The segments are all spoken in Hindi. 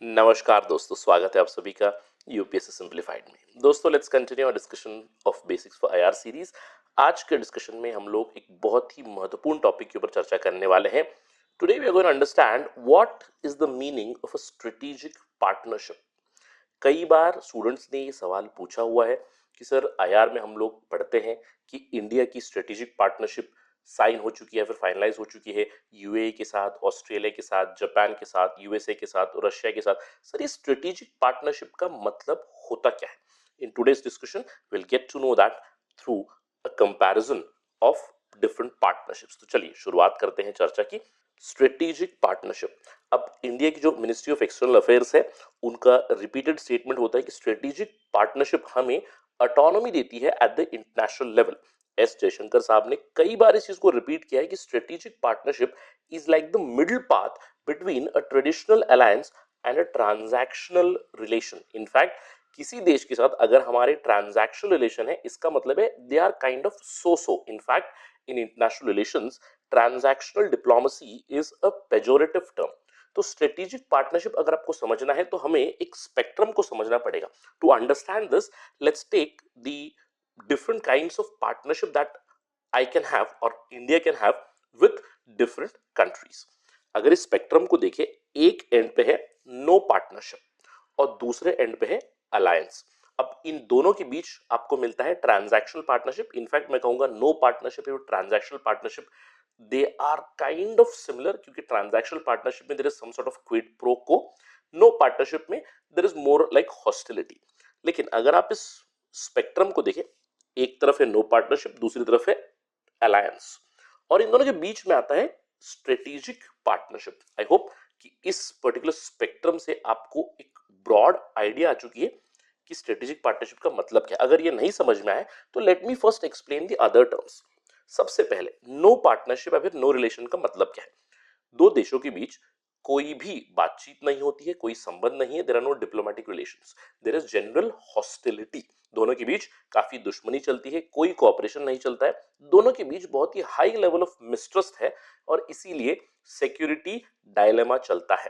नमस्कार दोस्तों, स्वागत है आप सभी का यूपीएससी सिंप्लीफाइड में। दोस्तों, let's continue our discussion of basics for IR series. आज के डिस्कशन में हम लोग एक बहुत ही महत्वपूर्ण टॉपिक के ऊपर चर्चा करने वाले हैं। Today we are going to understand what is the meaning of a strategic partnership. कई बार स्टूडेंट्स ने ये सवाल पूछा हुआ है कि सर आईआर में हम लोग पढ़ते हैं कि इंडिया की स्ट्रेटेजिक पार्टनरशिप साइन हो चुकी है, फिर फाइनलाइज हो चुकी है यूएई के साथ, ऑस्ट्रेलिया के साथ, जापान के साथ, यूएसए के साथ और रशिया के साथ। सर, ये स्ट्रेटेजिक पार्टनरशिप का मतलब होता क्या है? In today's discussion will get to know that through a comparison of different partnerships. तो चलिए शुरुआत करते हैं चर्चा की। Strategic partnership. अब इंडिया की जो मिनिस्ट्री ऑफ एक्सटर्नल अफेयर्स है, उनका रिपीटेड स्टेटमेंट होता है कि स्ट्रेटेजिक पार्टनरशिप हमें ऑटोनॉमी देती है at the international level. S Jaishankar साहब ने कई बार इस चीज को रिपीट किया है कि strategic partnership is like the middle path between a traditional alliance and a transactional relation. In fact किसी देश के साथ अगर हमारे ट्रांजैक्शनल रिलेशन है, इसका मतलब है they are kind of so in fact in international relations transactional diplomacy is a pejorative term. तो स्ट्रेटेजिक पार्टनरशिप अगर आपको समझना है तो हमें एक स्पेक्ट्रम को समझना पड़ेगा। To understand this, let's take the different kinds of partnership that I can have or India can have with different countries। अगर इस स्पेक्ट्रम को देखें, एक एंड पे है नो पार्टनरशिप और दूसरे एंड पे है अलायंस। अब इन दोनों के बीच आपको मिलता है ट्रांजैक्शनल पार्टनरशिप। इनफैक्ट मैं कहूंगा नो पार्टनरशिप और transactional partnership they are kind of similar, क्योंकि ट्रांजैक्शनल पार्टनरशिप में there is some sort of quid pro quo, no partnership में there is more like hostility. लेकिन अगर आप इस स्पेक्ट्रम को देखें, एक तरफ है नो पार्टनरशिप, दूसरी तरफ है अलायंस, और इन दोनों के बीच में आता है स्ट्रेटेजिक पार्टनरशिप। आई होप कि इस पर्टिकुलर स्पेक्ट्रम से आपको एक ब्रॉड आइडिया आ चुकी है कि स्ट्रेटेजिक पार्टनरशिप का मतलब क्या है। अगर ये नहीं समझ में आए तो let me first explain the other terms. सबसे पहले नो पार्टनरशिप या फिर नो रिलेशन का मतलब क्या है? दो देशों के बीच कोई भी बातचीत नहीं होती है, कोई संबंध नहीं है, there are no diplomatic relations, there is general hostility. दोनों के बीच काफी दुश्मनी चलती है, कोई कोऑपरेशन नहीं चलता है, दोनों के बीच बहुत ही हाई लेवल ऑफ मिसट्रस्ट है और इसीलिए सिक्योरिटी डायलेमा चलता है।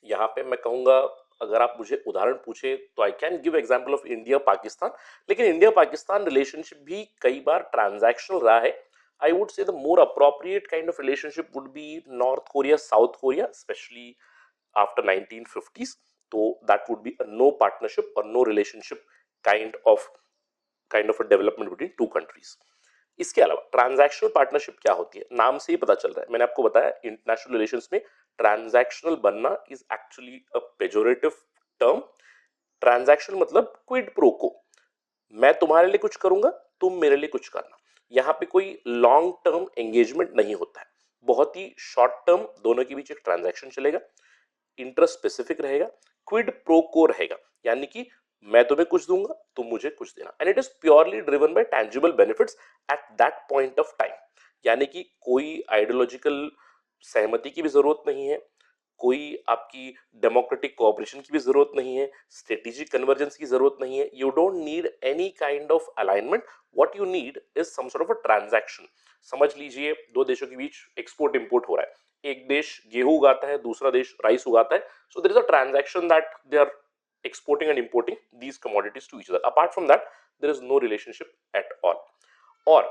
यहां पे मैं कहूंगा, अगर आप मुझे उदाहरण पूछे तो I can give example of India Pakistan. लेकिन इंडिया पाकिस्तान रिलेशनशिप भी कई बार ट्रांजैक्शनल रहा है। I would say the more appropriate kind of relationship would be North Korea, South Korea, especially after 1950s. So that would be a no partnership or no relationship kind of a development between two countries. इसके अलावा ट्रांजैक्शनल पार्टनरशिप क्या होती है? नाम से ही पता चल रहा है, मैंने आपको बताया इंटरनेशनल रिलेशंस में ट्रांजैक्शनल बनना is actually a pejorative term. Transaction मतलब क्विड प्रो को, मैं तुम्हारे लिए कुछ करूंगा, तुम मेरे लिए कुछ करना। यहाँ पे कोई लॉन्ग टर्म एंगेजमेंट नहीं होता है, बहुत ही शॉर्ट टर्म दोनों के बीच एक ट्रांजैक्शन चलेगा, इंटरेस्ट स्पेसिफिक रहेगा, क्विड प्रो को रहेगा, यानी कि मैं तुम्हें कुछ दूंगा, तुम मुझे कुछ देना, and it is purely driven by tangible benefits at that point of time. यानी कि कोई आइडियोलॉजिकल सहमति की भी जरूरत नहीं है, कोई आपकी डेमोक्रेटिक कोऑपरेशन की भी जरूरत नहीं है, स्ट्रेटेजिक कन्वर्जेंस की जरूरत नहीं है। You don't need any kind of alignment, what you need is some sort of a transaction. समझ लीजिए दो देशों के बीच एक्सपोर्ट इंपोर्ट हो रहा है, एक देश गेहूं उगाता है, दूसरा देश राइस उगाता है, so there is a transaction that they are exporting and importing these commodities to each other. Apart from that, there is no relationship at all. और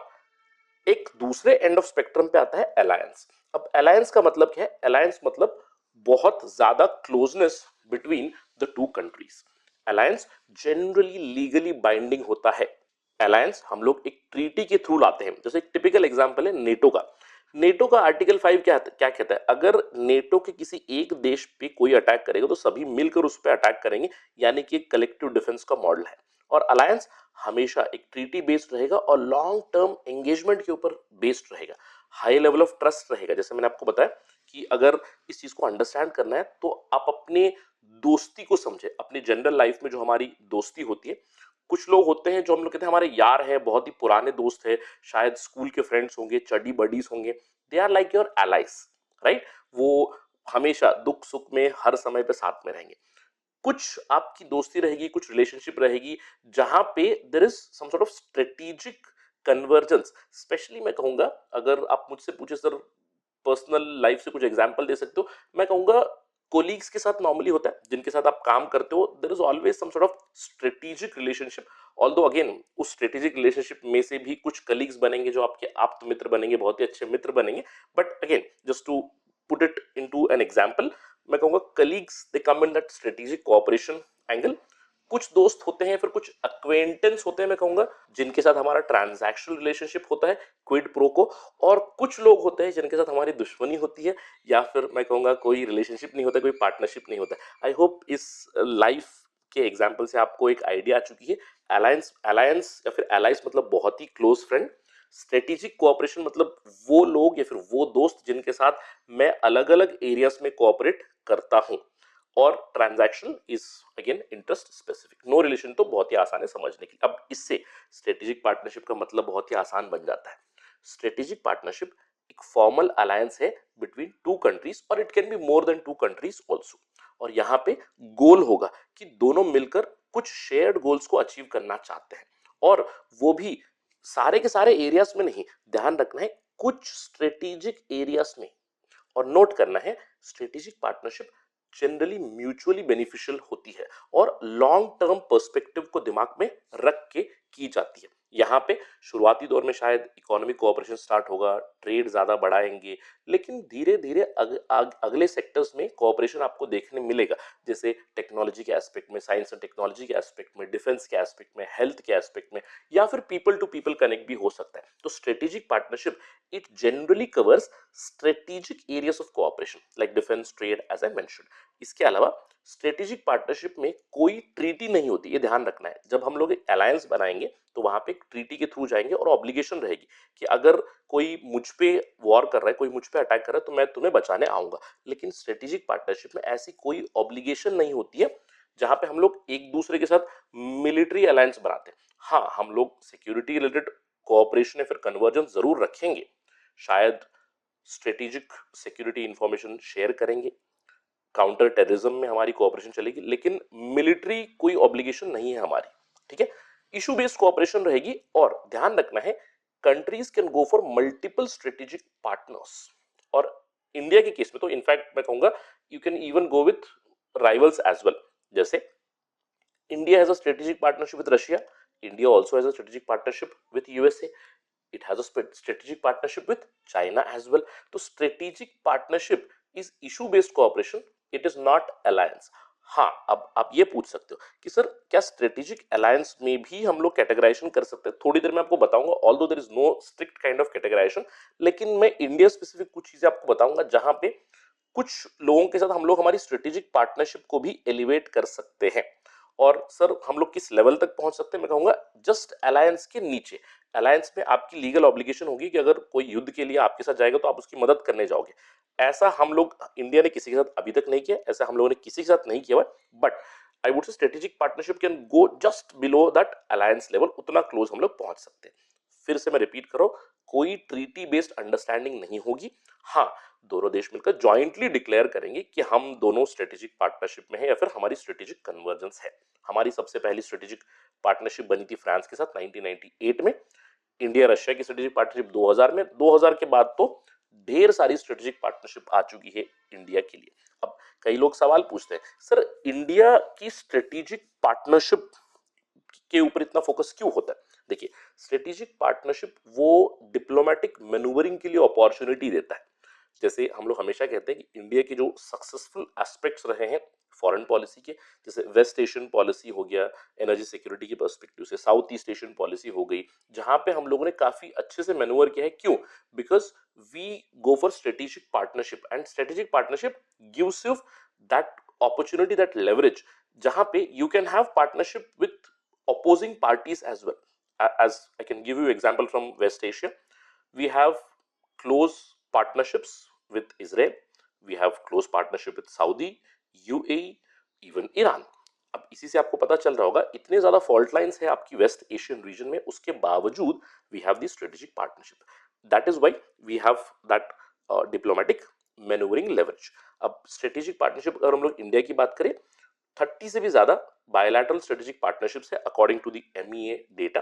एक दूसरे एंड ऑफ स्पेक्ट्रम पे आता है अलायंस। अब अलायंस का मतलब क्या है? अलायंस मतलब बहुत ज्यादा closeness between the two countries. Alliance generally legally binding होता है। अलायंस हम लोग एक ट्रीटी के थ्रू लाते हैं। जैसे एक टिपिकल एग्जांपल है नेटो का। नेटो का आर्टिकल 5 क्या कहता है? अगर नेटो के किसी एक देश पे कोई अटैक करेगा तो सभी मिलकर उस पर अटैक करेंगे, यानी कि एक कलेक्टिव डिफेंस का मॉडल है। और अलायंस हमेशा एक ट्रीटी बेस्ड रहेगा और लॉन्ग टर्म एंगेजमेंट के ऊपर बेस्ड रहेगा, हाई लेवल ऑफ ट्रस्ट रहेगा। जैसे मैंने आपको बताया कि अगर इस चीज को अंडरस्टैंड करना है तो आप अपने दोस्ती को समझे। अपनी जनरल लाइफ में जो हमारी दोस्ती होती है, कुछ लोग होते हैं जो हम लोग कहते हैं हमारे यार हैं, बहुत ही पुराने दोस्त हैं, शायद स्कूल के फ्रेंड्स होंगे, चडी बडीज होंगे, they are like your allies, right? वो हमेशा दुख सुख में हर समय पे साथ में रहेंगे। कुछ आपकी दोस्ती रहेगी, कुछ रिलेशनशिप रहेगी जहां पे there is some sort of strategic convergence. Specially मैं कहूंगा, अगर आप मुझसे पूछे सर पर्सनल लाइफ से कुछ एग्जांपल दे सकते हो, मैं कहूंगा कोलीग्स के साथ नॉर्मली होता है, जिनके साथ आप काम करते हो, there is always some sort of strategic relationship. Although again उस स्ट्रेटेजिक रिलेशनशिप में से भी कुछ कलीग्स बनेंगे जो आपके आप्त मित्र बनेंगे, बहुत ही अच्छे मित्र बनेंगे। But again just to put it into an example, मैं कहूंगा colleagues they come in that strategic cooperation angle. कुछ दोस्त होते हैं, फिर कुछ अक्वेंटेंस होते हैं, मैं कहूंगा जिनके साथ हमारा ट्रांजैक्शनल रिलेशनशिप होता है, क्विड प्रो को। और कुछ लोग होते हैं जिनके साथ हमारी दुश्मनी होती है, या फिर मैं कहूंगा कोई रिलेशनशिप नहीं होता, कोई पार्टनरशिप नहीं होता। आई होप इस लाइफ के एग्जाम्पल से आपको एक आइडिया आ चुकी है। अलायंस अलायंस या फिर एलाइज मतलब बहुत ही क्लोज फ्रेंड। स्ट्रेटेजिक कोऑपरेशन मतलब वो लोग या फिर वो दोस्त जिनके साथ मैं अलग अलग एरियाज में कोऑपरेट करता हूं। और transaction is again interest specific. No relation तो बहुत ही आसान है समझने के लिए। अब इससे स्ट्रेटेजिक पार्टनरशिप का मतलब बहुत ही आसान बन जाता है। स्ट्रेटेजिक पार्टनरशिप एक फॉर्मल अलायंस है बिटवीन टू कंट्रीज, और it can be more than two countries also. और यहाँ पे गोल होगा कि दोनों मिलकर कुछ शेयर्ड गोल्स को अचीव करना चाहते हैं, और वो भी सारे के सारे एरियाज में नहीं, ध्यान रखना है कुछ स्ट्रेटेजिक एरियाज में। और नोट करना है strategic partnership generally mutually beneficial होती है और लॉन्ग टर्म पर्सपेक्टिव को दिमाग में रख के की जाती है। यहाँ पे शुरुआती दौर में शायद इकोनॉमिक कोऑपरेशन स्टार्ट होगा, ट्रेड ज्यादा बढ़ाएंगे, लेकिन धीरे धीरे अगले सेक्टर्स में कोऑपरेशन आपको देखने मिलेगा, जैसे टेक्नोलॉजी के एस्पेक्ट में, साइंस एंड टेक्नोलॉजी के एस्पेक्ट में, डिफेंस के एस्पेक्ट में, हेल्थ के एस्पेक्ट में, या फिर पीपल टू पीपल कनेक्ट भी हो सकता है। तो strategic partnership it generally covers strategic areas of cooperation like defence, trade, as I mentioned. इसके अलावा स्ट्रेटेजिक पार्टनरशिप में कोई ट्रीटी नहीं होती, ये ध्यान रखना है। जब हम लोग एक अलायंस बनाएंगे तो वहां पे एक ट्रीटी के थ्रू जाएंगे, और ऑब्लिगेशन रहेगी कि अगर कोई मुझ पे वॉर कर रहा है, कोई मुझ पे अटैक कर रहा है, तो मैं तुम्हें बचाने आऊंगा। लेकिन स्ट्रेटेजिक पार्टनरशिप में ऐसी कोई ऑब्लिगेशन नहीं होती है, जहां पे हम लोग एक दूसरे के साथ मिलिट्री अलायंस बनाते हैं। हाँ, हम लोग सिक्योरिटी रिलेटेड कोऑपरेशन या फिर कन्वर्जन जरूर रखेंगे, शायद स्ट्रेटेजिक सिक्योरिटी इंफॉर्मेशन शेयर करेंगे, काउंटर टेररिज्म में हमारी कोऑपरेशन चलेगी, लेकिन मिलिट्री कोई ऑब्लिगेशन नहीं है हमारी। ठीक है, इशू बेस्ड कोऑपरेशन रहेगी। और ध्यान रखना है countries can go for multiple strategic partners. और इंडिया के केस में तो इनफैक्ट मैं कहूंगा you can even go with rivals as well. जैसे India has a strategic partnership with Russia, India also has a strategic partnership with USA, it has a strategic partnership with China as well. तो strategic partnership is issue based cooperation, it is not alliance. हाँ, अब आप ये पूछ सकते हो कि सर क्या स्ट्रेटेजिक अलायंस में भी हम लोग कैटेगराइजेशन कर सकते हैं? थोड़ी देर में आपको बताऊंगा, although there is no strict kind of categorisation, लेकिन मैं इंडिया स्पेसिफिक कुछ चीजें आपको बताऊंगा जहां पे कुछ लोगों के साथ हम लोग हमारी स्ट्रेटेजिक पार्टनरशिप को भी एलिवेट कर सकते हैं। और सर हम लोग किस लेवल तक पहुंच सकते हैं? मैं कहूंगा जस्ट अलायंस के नीचे। अलायंस में आपकी लीगल ऑब्लिगेशन होगी कि अगर कोई युद्ध के लिए आपके साथ जाएगा तो आप उसकी मदद करने जाओगे। ऐसा हम लोग इंडिया ने किसी के साथ अभी तक नहीं किया, ऐसा हम लोगों ने किसी के साथ नहीं किया। But I would say strategic partnership can go just below that alliance level, उतना क्लोज हम लोग पहुंच सकते हैं। फिर से मैं रिपीट कर रहा हूं, कोई ट्रीटी बेस्ड अंडरस्टैंडिंग नहीं होगी। हाँ, दोनों देश मिलकर जॉइंटली डिक्लेयर करेंगे कि हम दोनों स्ट्रेटेजिक पार्टनरशिप में है या फिर हमारी स्ट्रेटेजिक कन्वर्जेंस है। हमारी सबसे पहली स्ट्रेटेजिक पार्टनरशिप बनी थी फ्रांस के साथ 1998 में। इंडिया रशिया की स्ट्रेटेजिक पार्टनरशिप 2000 में। 2000 के बाद तो ढेर सारी स्ट्रेटेजिक पार्टनरशिप आ चुकी है इंडिया के लिए। अब कई लोग सवाल पूछते हैं, सर इंडिया की स्ट्रेटेजिक पार्टनरशिप के ऊपर इतना फोकस क्यों होता है? देखिए, स्ट्रेटेजिक पार्टनरशिप वो डिप्लोमेटिक मैन्यूवरिंग के लिए अपॉर्चुनिटी देता है। जैसे हम लोग हमेशा कहते हैं कि इंडिया के जो सक्सेसफुल एस्पेक्ट्स रहे हैं फॉरेन पॉलिसी के, जैसे वेस्ट एशियन पॉलिसी हो गया एनर्जी सिक्योरिटी के पर्सपेक्टिव से, साउथ ईस्ट एशियन पॉलिसी हो गई, जहां पे हम लोगों ने काफी अच्छे से मैन्यूवर किया है। क्यों? Because we go for strategic partnership, and strategic partnership gives you that opportunity, that leverage, जहां पे you can have partnership with opposing parties as well. As I can give you example from West Asia, we have close partnerships with Israel, we have close partnership with Saudi, UAE, even Iran. अब इसी से आपको पता चल रहा होगा इतने ज्यादा फॉल्ट लाइंस है आपकी वेस्ट एशियन रीजन में, उसके बावजूद we have the strategic partnership. That is why we have that diplomatic manoeuvring leverage. अब स्ट्रेटेजिक पार्टनरशिप अगर हम लोग इंडिया की बात करें, 30 से भी ज्यादा bilateral strategic partnerships है according to the MEA data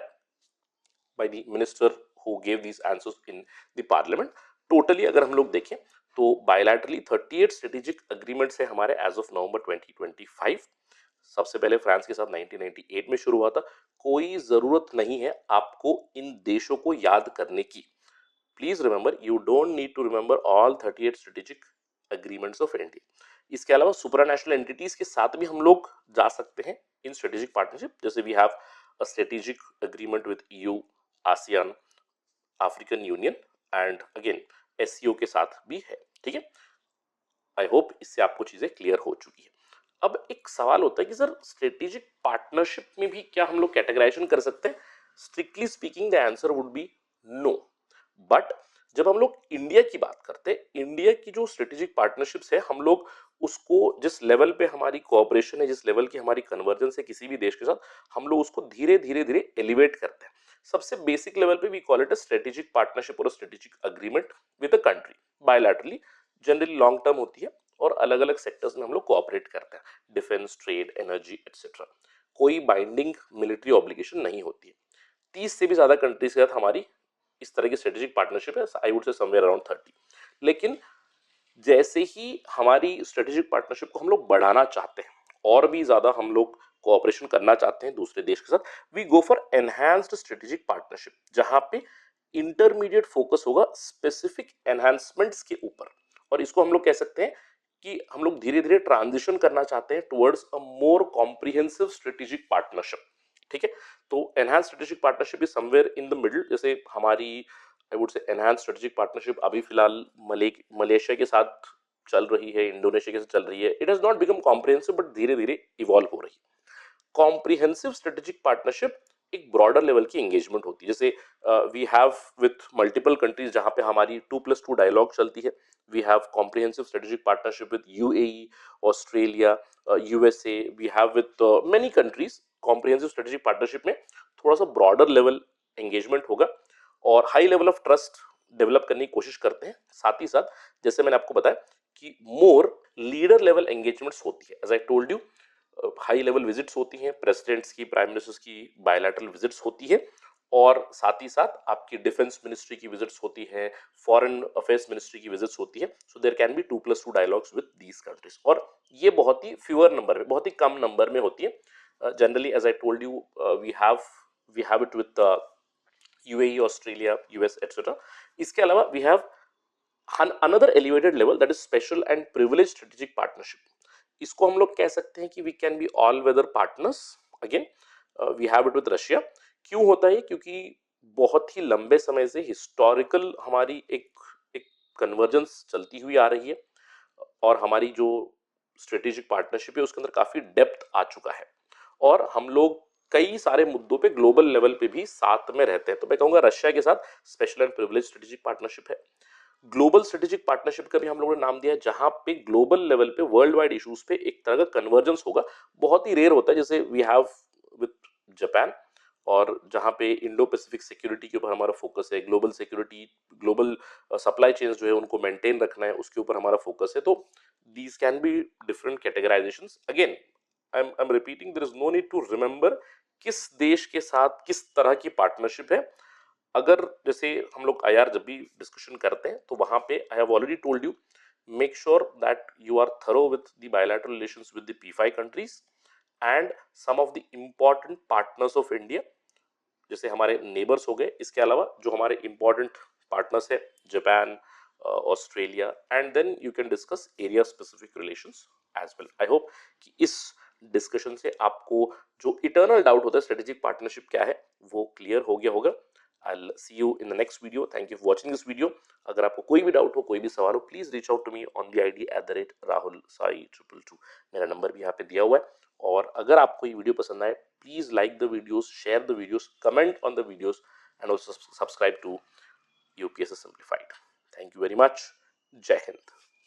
by the minister who gave these answers in the parliament. Totally अगर हम लोग देखें तो बायलैटरली 38 स्ट्रेटेजिक एग्रीमेंट्स है हमारे एज ऑफ नवंबर 2025। सबसे पहले फ्रांस के साथ 1998 में शुरू हुआ था। कोई जरूरत नहीं है आपको इन देशों को याद करने की। Please remember, you don't need to remember all 38 strategic agreements of India. इसके अलावा सुपरानेशनल एंटिटीज के साथ भी हम लोग जा सकते हैं इन स्ट्रेटेजिक पार्टनरशिप, जैसे we have a strategic agreement with EU, ASEAN, African Union and again SCO के साथ भी है। ठीक है, आई होप इससे आपको चीजें क्लियर हो चुकी है। अब एक सवाल होता है कि सर स्ट्रेटेजिक पार्टनरशिप में भी क्या हम लोग कैटेगराइजेशन कर सकते हैं? Strictly speaking the answer would be no. But जब हम लोग इंडिया की बात करते हैं, इंडिया की जो स्ट्रेटेजिक पार्टनरशिप्स है, हम लोग उसको जिस लेवल पे हमारी कोऑपरेशन है, जिस लेवल की हमारी कन्वर्जेंस है किसी भी देश के साथ, हम लोग उसको धीरे धीरे धीरे एलिवेट करते हैं। सबसे बेसिक लेवल पे we call it a strategic partnership और strategic agreement with a country, bilaterally, generally long term होती है और अलग अलग सेक्टर्स में हम लोग कोऑपरेट करते हैं, डिफेंस, ट्रेड, एनर्जी एक्सेट्रा। कोई बाइंडिंग मिलिट्री ऑब्लिगेशन नहीं होती है। 30 से भी ज्यादा कंट्रीज के साथ हमारी इस तरह की स्ट्रेटेजिक पार्टनरशिप है, I would say somewhere around 30। लेकिन जैसे ही हमारी स्ट्रेटेजिक पार्टनरशिप को हम लोग बढ़ाना चाहते हैं और भी ज्यादा हम लोग कोऑपरेशन करना चाहते हैं दूसरे देश के साथ, we go for enhanced strategic partnership, जहां पे इंटरमीडिएट फोकस होगा स्पेसिफिक एनहांसमेंट्स के ऊपर। और इसको हम लोग कह सकते हैं कि हम लोग धीरे धीरे ट्रांजिशन करना चाहते हैं towards a more comprehensive strategic partnership. ठीक है, तो enhance strategic partnership is somewhere in the middle. जैसे हमारी I would say enhance strategic partnership अभी फिलहाल मलेशिया के साथ चल रही है, इंडोनेशिया के साथ चल रही है। It has not become comprehensive but धीरे धीरे इवॉल्व हो रही है। कॉम्प्रिहेंसिव स्ट्रेटेजिक पार्टनरशिप एक ब्रॉडर लेवल की एंगेजमेंट होती है, जैसे we have with multiple countries जहां पे हमारी 2+2 डायलॉग चलती है। We have comprehensive strategic partnership with UAE, Australia, USA. We have with many countries. Comprehensive strategic partnership में थोड़ा सा ब्रॉडर लेवल एंगेजमेंट होगा और high level of trust develop करने की कोशिश करते हैं। साथ ही साथ जैसे मैंने आपको बताया कि मोर लीडर लेवल एंगेजमेंट्स होती है। As I told you, high level visits होती हैं, प्रेसिडेंट्स की, प्राइम मिनिस्टर्स की बायलैटरल विजिट्स होती है और साथ ही साथ आपकी डिफेंस मिनिस्ट्री की विजिट्स होती है, फॉरेन अफेयर्स मिनिस्ट्री की विजिट्स होती है। So there can be 2+2 dialogues with these countries, और ये बहुत ही फ्यूअर नंबर में, बहुत ही कम नंबर में होती है। Generally as I told you, we have it with UAE, Australia, US etcetera. इसके अलावा we have another elevated level, that is special and privileged strategic partnership. इसको हम लोग कह सकते हैं कि we can be all weather partners. Again, we have it with Russia. क्यों होता है? क्योंकि बहुत ही लंबे समय से हिस्टोरिकल हमारी एक कन्वर्जेंस चलती हुई आ रही है और हमारी जो स्ट्रेटेजिक पार्टनरशिप है उसके अंदर काफी डेप्थ आ चुका है और हम लोग कई सारे मुद्दों पे ग्लोबल लेवल पे भी साथ में रहते हैं। तो मैं कहूंगा रशिया के साथ special and privilege strategic partnership है। ग्लोबल स्ट्रेटेजिक पार्टनरशिप का भी हम लोगों ने नाम दिया है, जहां पे ग्लोबल लेवल पे वर्ल्ड वाइड इश्यूज पे एक तरह का कन्वर्जेंस होगा। बहुत ही रेयर होता है, जैसे वी हैव विद जापान, और जहां पे इंडो पैसिफिक सिक्योरिटी के ऊपर हमारा फोकस है, global security, global supply chain जो है उनको मेंटेन रखना है, उसके ऊपर हमारा फोकस है। तो these can be different categorisations. Again I am repeating, there is no need to remember किस देश के साथ किस तरह की पार्टनरशिप है। अगर जैसे हम लोग आईआर जब भी डिस्कशन करते हैं तो वहां पे I have already told you, make sure that you are thorough with the bilateral relations with the P5 countries and some of the important partners of India, जैसे हमारे नेबर्स हो गए। इसके अलावा जो हमारे इंपॉर्टेंट पार्टनर्स है, Japan, Australia, and then you can discuss area specific relations as well. I hope कि इस डिस्कशन से आपको जो इटर्नल डाउट होता है स्ट्रेटेजिक पार्टनरशिप क्या है वो क्लियर हो गया होगा। I'll see you in the next video. Thank you for watching this video. अगर आपको कोई भी डाउट हो, कोई भी सवाल हो, please reach out to me on the ID @RahulSai222। मेरा नंबर भी यहाँ पे दिया हुआ है। और अगर आपको ये वीडियो पसंद आए, please like the videos, share the videos, comment on the videos and also subscribe to UPSC Simplified. Thank you very much. जय हिंद।